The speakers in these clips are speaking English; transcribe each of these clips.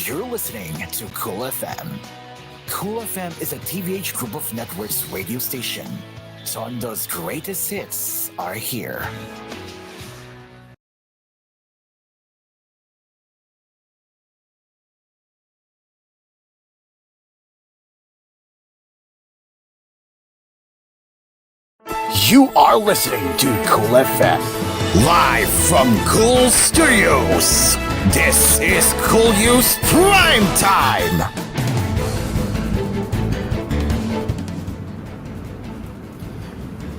You're listening to Cool FM. Cool FM is a TVH Group of Networks radio station. Sondo's greatest hits are here. You are listening to Cool FM. Live from Cool Studios. This is Cool News Primetime.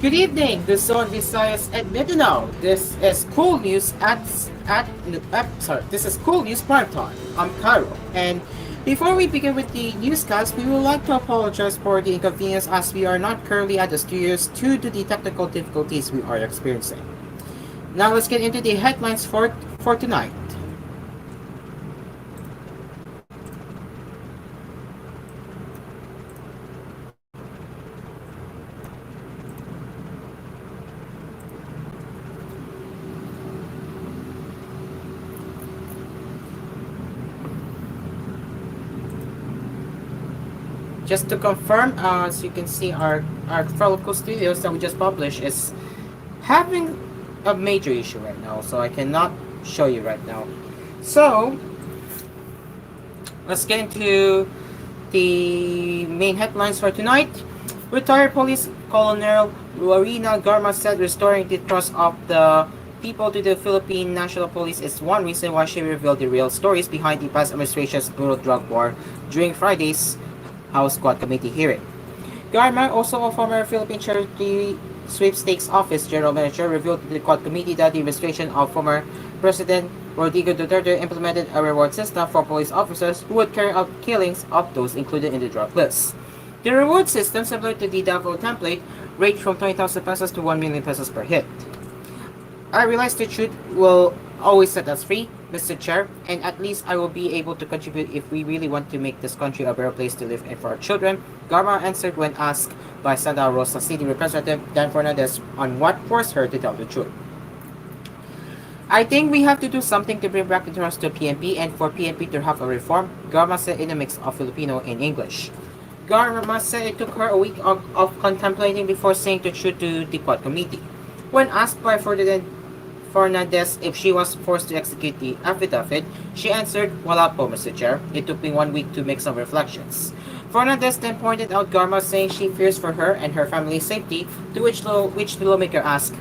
Good evening, Luzon, Visayas, and Mindanao. This is Cool News this is Cool News Primetime. I'm Cairo, and before we begin with the newscast, we would like to apologize for the inconvenience as we are not currently at the studios due to the technical difficulties we are experiencing. Now let's get into the headlines for tonight. Just to confirm, as you can see, our fellow studios that we just published is having a major issue right now, so I cannot show you right now. So let's get into the main headlines for tonight. Retired Police Colonel Lorena Garma said restoring the trust of the people to the Philippine National Police is one reason why she revealed the real stories behind the past administration's brutal drug war during Friday's House Squad Committee hearing. Garma, also a former Philippine Charity Sweepstakes Office General Manager, revealed to the Quad Committee that the administration of former President Rodrigo Duterte implemented a reward system for police officers who would carry out killings of those included in the drug list. The reward system, similar to the Davao template, ranged from 20,000 pesos to 1 million pesos per hit. I realize the truth will always set us free, Mr. Chair, and at least I will be able to contribute if we really want to make this country a better place to live and for our children, Garma answered when asked by Santa Rosa City Representative Dan Fernandez on what forced her to tell the truth. I think we have to do something to bring back the trust to PNP and for PNP to have a reform, Garma said in a mix of Filipino and English. Garma said it took her a week of contemplating before saying the truth to the Quad Committee. When asked by Fernandez if she was forced to execute the affidavit, she answered, "Wala po, Mr. Chair. It took me 1 week to make some reflections." Fernandez then pointed out Garma, saying she fears for her and her family's safety, to which the lawmaker asked,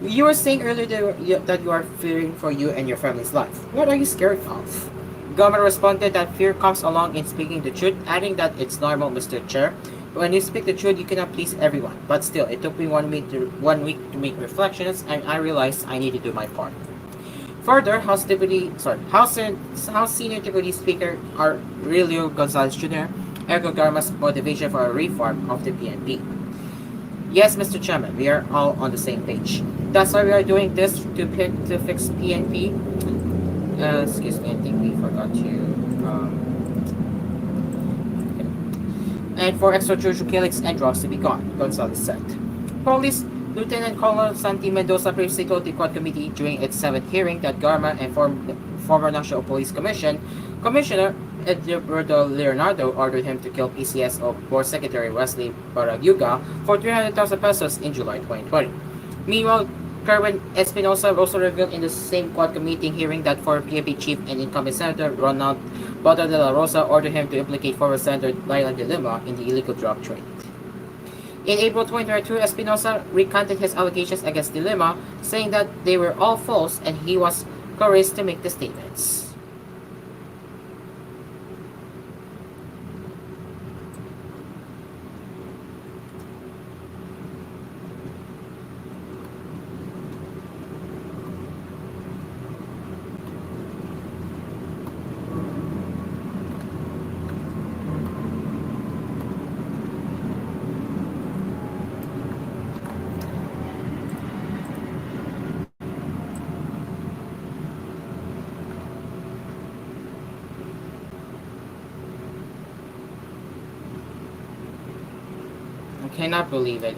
"You were saying earlier that you are fearing for you and your family's life. What are you scared of?" Garma responded that fear comes along in speaking the truth, adding that it's normal, Mr. Chair. When you speak the truth, you cannot please everyone. But still, it took me 1 week to make reflections, and I realized I need to do my part. Further, House Senior Deputy Speaker Aurelio Gonzalez Jr. echoed Garma's motivation for a reform of the PNP. Yes, Mr. Chairman, we are all on the same page. That's why we are doing this to fix PNP. Excuse me, I think we forgot to. And for extrajudicial killings and drugs to be gone, Gonzalez said. Police Lieutenant Colonel Santi Mendoza previously told the Quad Committee during its 7th hearing that Garma and former National Police Commissioner Eduardo Leonardo ordered him to kill PCSO Board Secretary Wesley Baraguga for 300,000 pesos in July 2020. Meanwhile, Kerwin Espinosa also revealed in the same Quad Committee hearing that former PNP chief and incumbent Senator Ronald Bota de la Rosa ordered him to implicate former Senator Laila de Lima in the illegal drug trade. In April 2022, Espinosa recanted his allegations against de Lima, saying that they were all false and he was coerced to make the statements. Cannot believe it.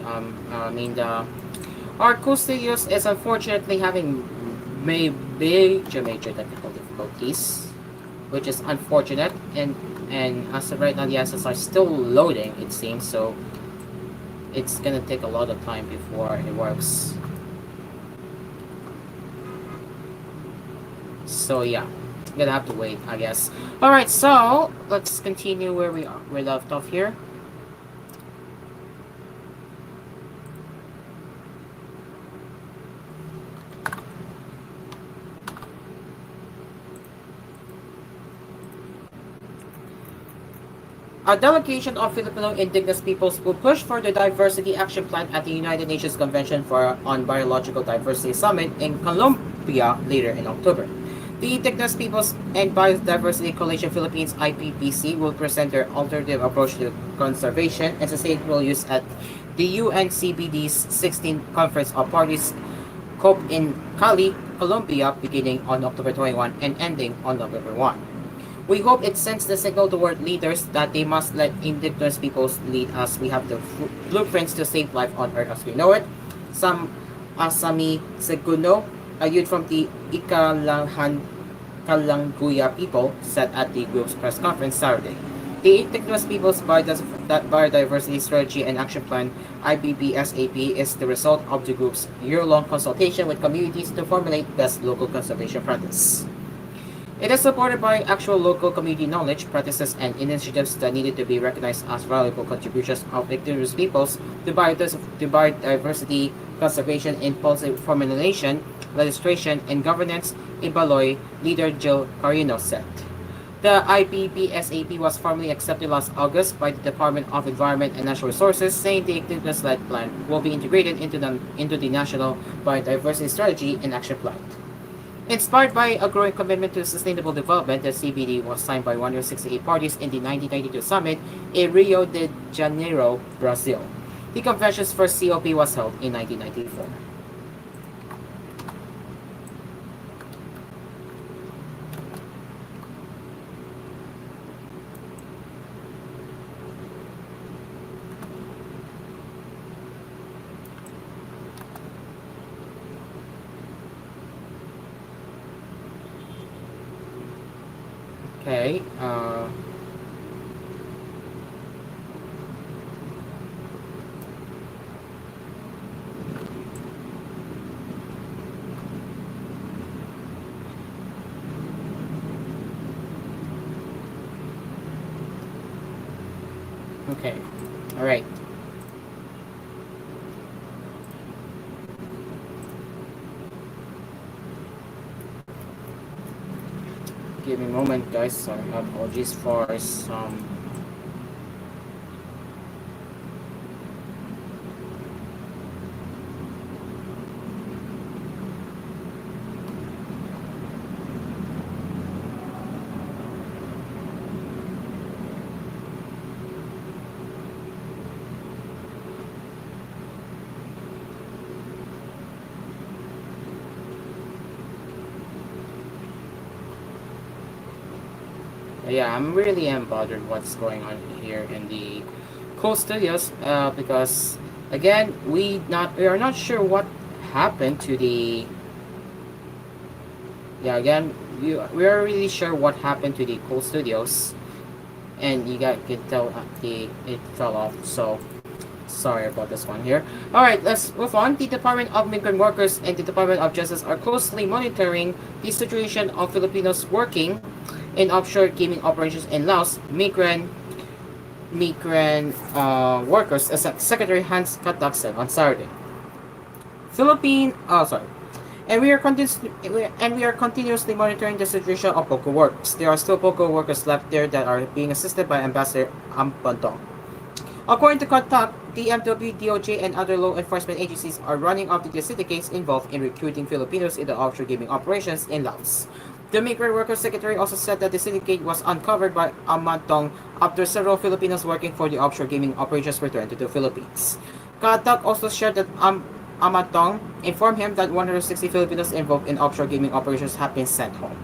Our Cool Studios is unfortunately having major technical difficulties. which is unfortunate. And as of right now, the assets are still loading, it seems. So it's gonna take a lot of time before it works. So yeah, gonna have to wait, I guess. All right, so let's continue where we left off here. A delegation of Filipino indigenous peoples will push for the Diversity Action Plan at the United Nations Convention on Biological Diversity Summit in Colombia later in October. The Indigenous Peoples and Biodiversity Coalition Philippines (IPPC) will present their alternative approach to conservation and sustainable use at the UNCBD's 16th Conference of Parties COP in Cali, Colombia, beginning on October 21 and ending on November 1. We hope it sends the signal to world leaders that they must let indigenous peoples lead us. We have the blueprints to save life on Earth as we know it. Some Asami Seguno, a youth from the Kalanguya people, said at the group's press conference Saturday. The Indigenous Peoples Biodiversity Strategy and Action Plan (IBBSAP) is the result of the group's year-long consultation with communities to formulate best local conservation practice. It is supported by actual local community knowledge, practices, and initiatives that needed to be recognized as valuable contributions of indigenous peoples to biodiversity conservation in policy formulation, legislation, and governance, Ibaloy leader Jill Carino said. The IPPSAP was formally accepted last August by the Department of Environment and Natural Resources, saying the indigenous-led plan will be integrated into the National Biodiversity Strategy and Action Plan. Inspired by a growing commitment to sustainable development, the CBD was signed by 168 parties in the 1992 summit in Rio de Janeiro, Brazil. The convention's first COP was held in 1994. Okay, okay, all right. Give me a moment, guys. Sorry, apologies for some. Yeah, I'm really bothered what's going on here in the Cool Studios because again we are not sure what happened to the again we are really sure what happened to the Cool Studios, and you can tell it fell off. So sorry about this one here. All right, let's move on. The Department of Migrant Workers and the Department of Justice are closely monitoring the situation of Filipinos working in offshore gaming operations in Laos. Migrant workers, as Secretary Hans Katak said on Saturday. And we are continuously monitoring the situation of POCO workers. There are still POCO workers left there that are being assisted by Ambassador Ampantong. According to Katak, DMW, DOJ, and other law enforcement agencies are running up the syndicates involved in recruiting Filipinos in the offshore gaming operations in Laos. The Migrant Workers Secretary also said that the syndicate was uncovered by Amantong after several Filipinos working for the offshore gaming operations returned to the Philippines. Katak also shared that Amantong informed him that 160 Filipinos involved in offshore gaming operations have been sent home.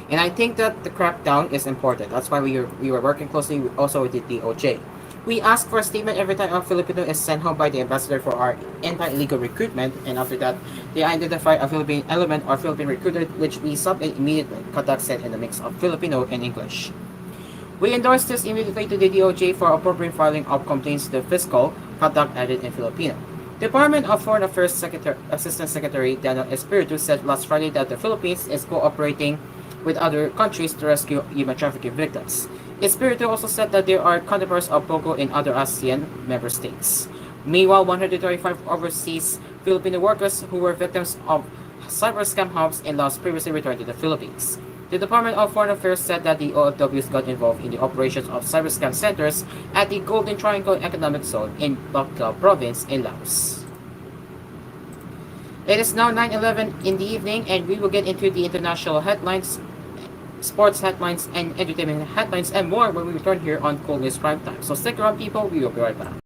And I think that the crackdown is important. That's why we were working closely also with the DOJ. We ask for a statement every time a Filipino is sent home by the ambassador for our anti-illegal recruitment, and after that, they identify a Philippine element or Philippine recruiter, which we submit immediately, Katak said in a mix of Filipino and English. We endorse this immediately to the DOJ for appropriate filing of complaints to the fiscal, Katak added in Filipino. Department of Foreign Affairs Assistant Secretary Daniel Espiritu said last Friday that the Philippines is cooperating with other countries to rescue human trafficking victims. Espiritu also said that there are counterparts of POGO in other ASEAN member states. Meanwhile, 135 overseas Filipino workers who were victims of cyber scam hubs in Laos previously returned to the Philippines. The Department of Foreign Affairs said that the OFWs got involved in the operations of cyber scam centers at the Golden Triangle Economic Zone in Bacau province in Laos. It is now 9:11 in the evening, and we will get into the international headlines, sports headlines, and entertainment headlines, and more when we return here on koolNews Primetime. So stick around, people. We will be right back.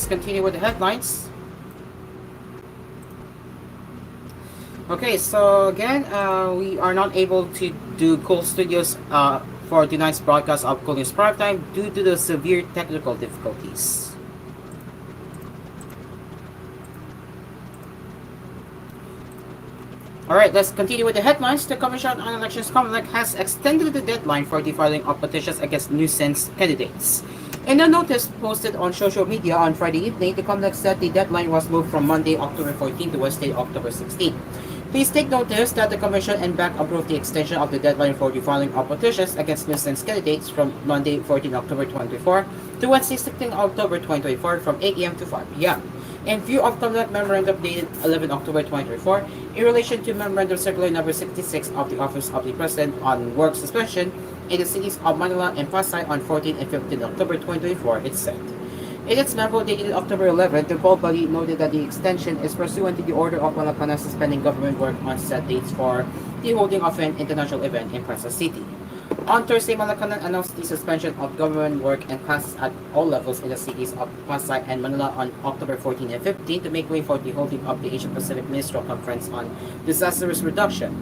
let's continue with the headlines. Okay, so again, we are not able to do Cool Studios for tonight's broadcast of Cool News Primetime due to the severe technical difficulties. Alright, let's continue with the headlines. The Commission on Elections COMELEC has extended the deadline for the filing of petitions against nuisance candidates. In a notice posted on social media on Friday evening, the COMELEC said the deadline was moved from Monday, October 14 to Wednesday, October 16. Please take notice that the Commission and BAC approved the extension of the deadline for the filing of petitions against nuisance candidates from Monday, 14 October 2024 to Wednesday, 16 October 2024 from 8 a.m. to 5 p.m. In view of COMELEC Memorandum dated 11 October 2024, in relation to Memorandum Circular Number 66 of the Office of the President on work suspension in the cities of Manila and Pasay on 14 and 15 October 2024, it said. In its memo dated October 11, the call body noted that the extension is pursuant to the order of Malacanang suspending government work on set dates for the holding of an international event in Pasay City. On Thursday, Malacanang announced the suspension of government work and classes at all levels in the cities of Pasay and Manila on October 14 and 15 to make way for the holding of the Asia Pacific Ministerial Conference on Disaster Risk Reduction.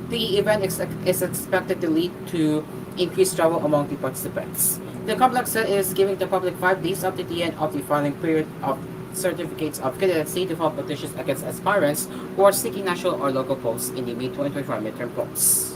The event is expected to lead to increased travel among the participants. The COMELEC said it is giving the public 5 days up to the end of the filing period of certificates of candidacy to file petitions against aspirants who are seeking national or local posts in the May 2024 midterm polls.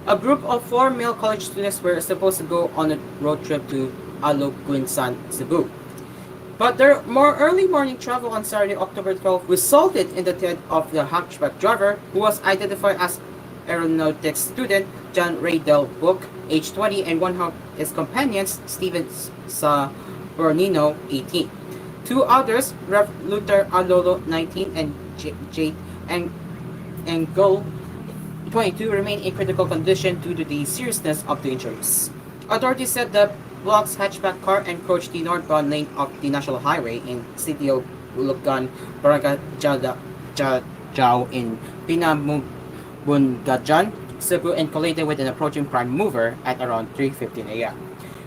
A group of 4 male college students were supposed to go on a road trip to Aluguinsan, Cebu. But their early morning travel on Saturday, October 12, resulted in the death of the hatchback driver, who was identified as aeronautics student John Raydell Book, age 20, and one of his companions, Steven Bernino, 18. 2 others, Rev. Luther Alolo, 19, and Jade Engel, 22, remain in critical condition due to the seriousness of the injuries. Authorities said the block's hatchback car encroached the northbound lane of the national highway in City of Bulacan, Barangay Jao in Pinamunggajan, Cebu, and collided with an approaching prime mover at around 3:15 a.m.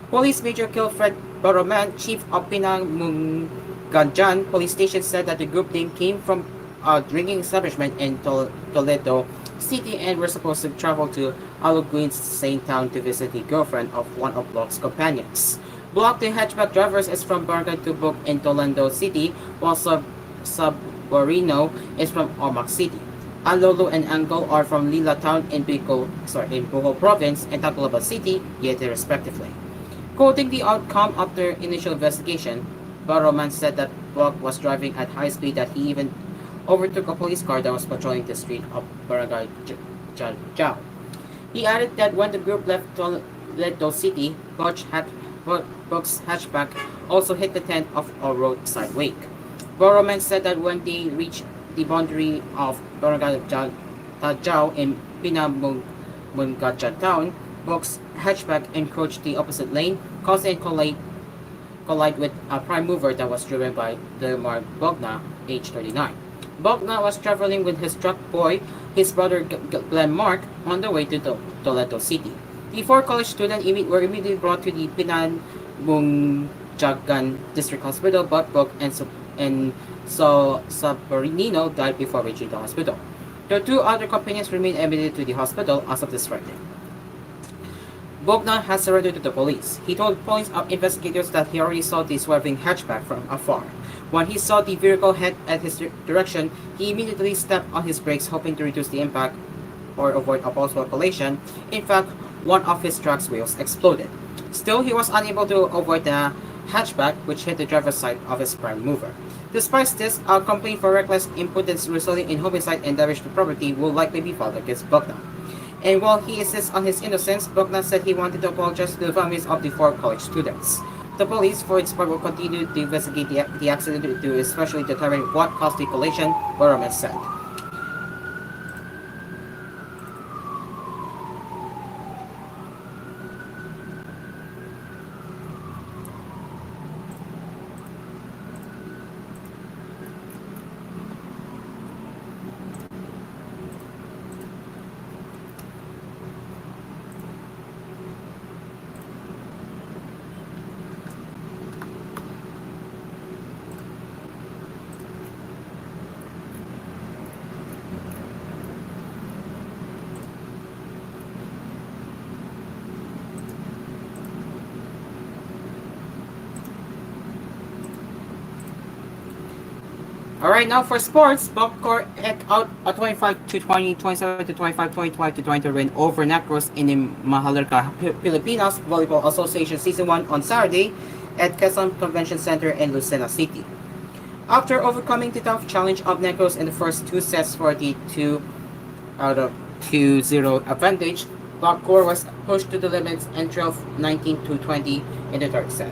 Police Major Kilfred Boroman, chief of Pinamunggajan Police Station, said that the group name came from a drinking establishment in Toledo City and were supposed to travel to Aluguin's St. Town to visit the girlfriend of one of Block's companions. Block, the hatchback drivers, is from Barangay Tubok in Toledo City, while Saborino is from Ormoc City. Alolo and Angol are from Lila Town in Bohol Province and Tacloban City, yet respectively. Quoting the outcome of their initial investigation, Baroman said that Block was driving at high speed, that he even overtook a police car that was patrolling the street of Barangay Jao. He added that when the group left Toledo City, Buck's hatchback also hit the tent of a roadside wake. Boroman said that when they reached the boundary of Barangay Jao in Pinamunggajan town, Buck's hatchback encroached the opposite lane, causing collide with a prime mover that was driven by Delmar Bogna, age 39. Bogna was traveling with his truck boy, his brother Glenn Mark, on the way to Toledo City. The 4 college students were immediately brought to the Pinamunggajan District Hospital, but Bog and Saborino died before reaching the hospital. The 2 other companions remain admitted to the hospital as of this Friday. Bogna has surrendered to the police. He told police investigators that he already saw the swerving hatchback from afar. When he saw the vehicle head at his direction, he immediately stepped on his brakes, hoping to reduce the impact or avoid a possible collision. In fact, one of his truck's wheels exploded. Still, he was unable to avoid the hatchback, which hit the driver's side of his prime mover. Despite this, a complaint for reckless imprudence resulting in homicide and damage to property will likely be filed against Bogna. And while he insists on his innocence, Bogna said he wanted to apologize to the families of the 4 college students. The police, for its part, will continue to investigate the accident to especially determine what caused the collision, Boroman said. Alright, now for sports, Buckcore hit out a 25 to 20, 27 to 25, 25 to 20 win over Negros in the Mahalerca, Pilipinas Volleyball Association Season 1 on Saturday at Quezon Convention Center in Lucena City. After overcoming the tough challenge of Negros in the first two sets for the 2 out of 2-0 advantage, Buckcore was pushed to the limits and trailed 19 to 20 in the third set.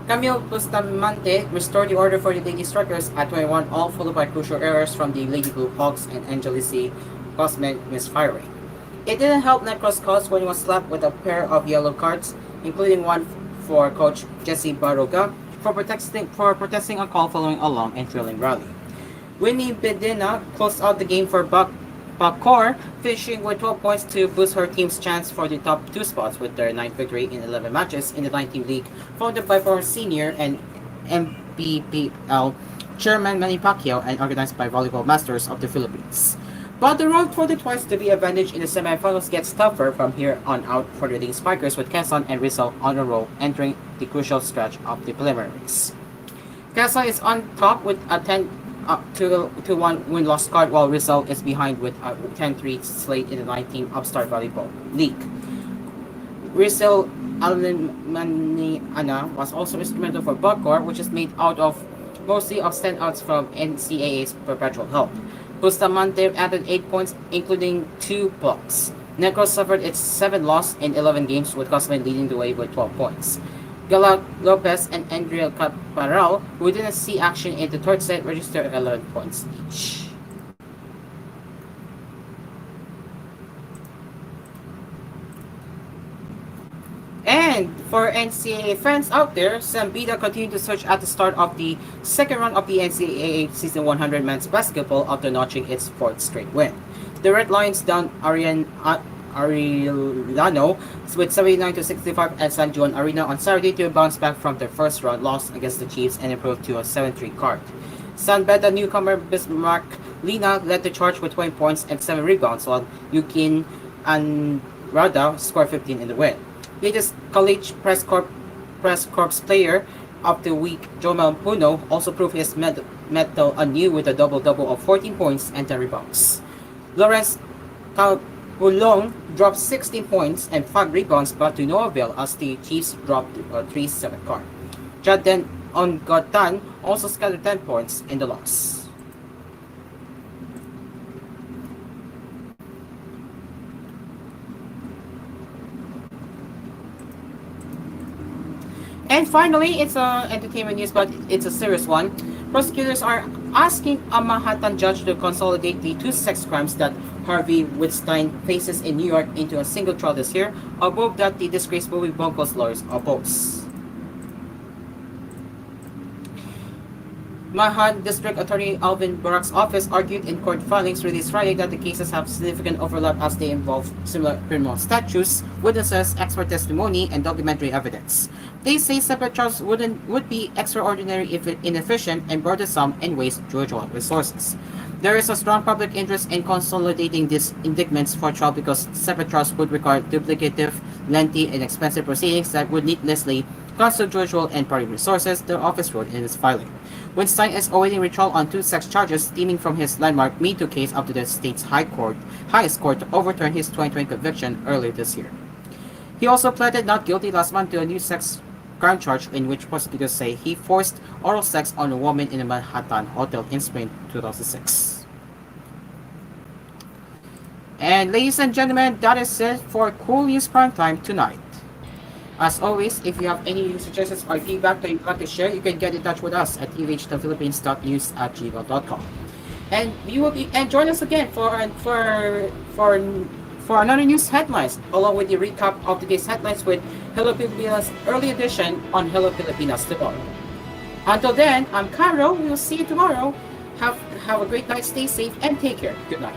Camille Bustamante restored the order for the Lady Strikers at 21 all, followed by crucial errors from the Lady Blue Hawks and Angelici Cosme misfiring. It didn't help Necros' cause when he was slapped with a pair of yellow cards, including one for coach Jesse Baroga for protesting a call following a long and thrilling rally. Winnie Bedina closed out the game for Buckcore, finishing with 12 points to boost her team's chance for the top two spots with their 9th victory in 11 matches in the 9-team league, founded by former senior and MPPL chairman Manny Pacquiao and organized by Volleyball Masters of the Philippines. But the road for the twice to be advantage in the semifinals gets tougher from here on out for the league spikers, with Quezon and Rizal on a roll entering the crucial stretch of the preliminaries. Quezon is on top with a 10-1 win-loss card, while Rizal is behind with a 10-3 slate in the 9-team Upstart Volleyball League. Rizal Almaniana was also instrumental for Buckcore, which is made out of mostly of standouts from NCAA's Perpetual Help. Bustamante added 8 points, including 2 blocks. Negros suffered its 7th loss in 11 games, with Cosme leading the way with 12 points. Gala Lopez and Andrea Caparal, who didn't see action in the third set, registered 11 points each. And for NCAA fans out there, Zambida continued to surge at the start of the second round of the NCAA Season 100 men's basketball after notching its 4th straight win. The Red Lions downed Arellano with 79-65 at San Juan Arena on Saturday to bounce back from their first round loss against the Chiefs and improve to a 7-3 card. San Beda newcomer Bismarck Lina led the charge with 20 points and 7 rebounds, while Yukin and Rada scored 15 in the win. Latest college press corps player of the week, Jomel Puno, also proved his mettle anew with a double-double of 14 points and 10 rebounds. Lawrence Bulong dropped 16 points and 5 rebounds, but to no avail as the Chiefs dropped a 3-7 card. Jaden Ongotan also scattered 10 points in the loss. And finally, it's entertainment news, but it's a serious one. Prosecutors are asking a Manhattan judge to consolidate the 2 sex crimes that Harvey Weinstein faces in New York into a single trial this year, a move that the disgraced movie Bunkle's lawyers oppose. Manhattan District Attorney Alvin Barak's office argued in court filings released Friday that the cases have significant overlap as they involve similar criminal statutes, witnesses, expert testimony, and documentary evidence. They say separate trials would be extraordinary inefficient and burdensome and waste judicial resources. There is a strong public interest in consolidating these indictments for trial because separate trials would require duplicative, lengthy, and expensive proceedings that would needlessly consume judicial and party resources, the office wrote in its filing. Weinstein is awaiting retrial on 2 sex charges stemming from his landmark Me Too case up to the state's highest court to overturn his 2020 conviction earlier this year. He also pleaded not guilty last month to a new sex crime charge in which prosecutors say he forced oral sex on a woman in a Manhattan hotel in spring 2006. And ladies and gentlemen, that is it for koolNews Primetime tonight. As always, if you have any suggestions or feedback that you'd like to share, you can get in touch with us at tvhthephilippines.news@gmail.com. And join us again for another news headlines, along with the recap of today's headlines with Hello Pilipinas early edition on Hello Pilipinas tomorrow. Until then, I'm Caro. We'll see you tomorrow. Have a great night, stay safe, and take care. Good night.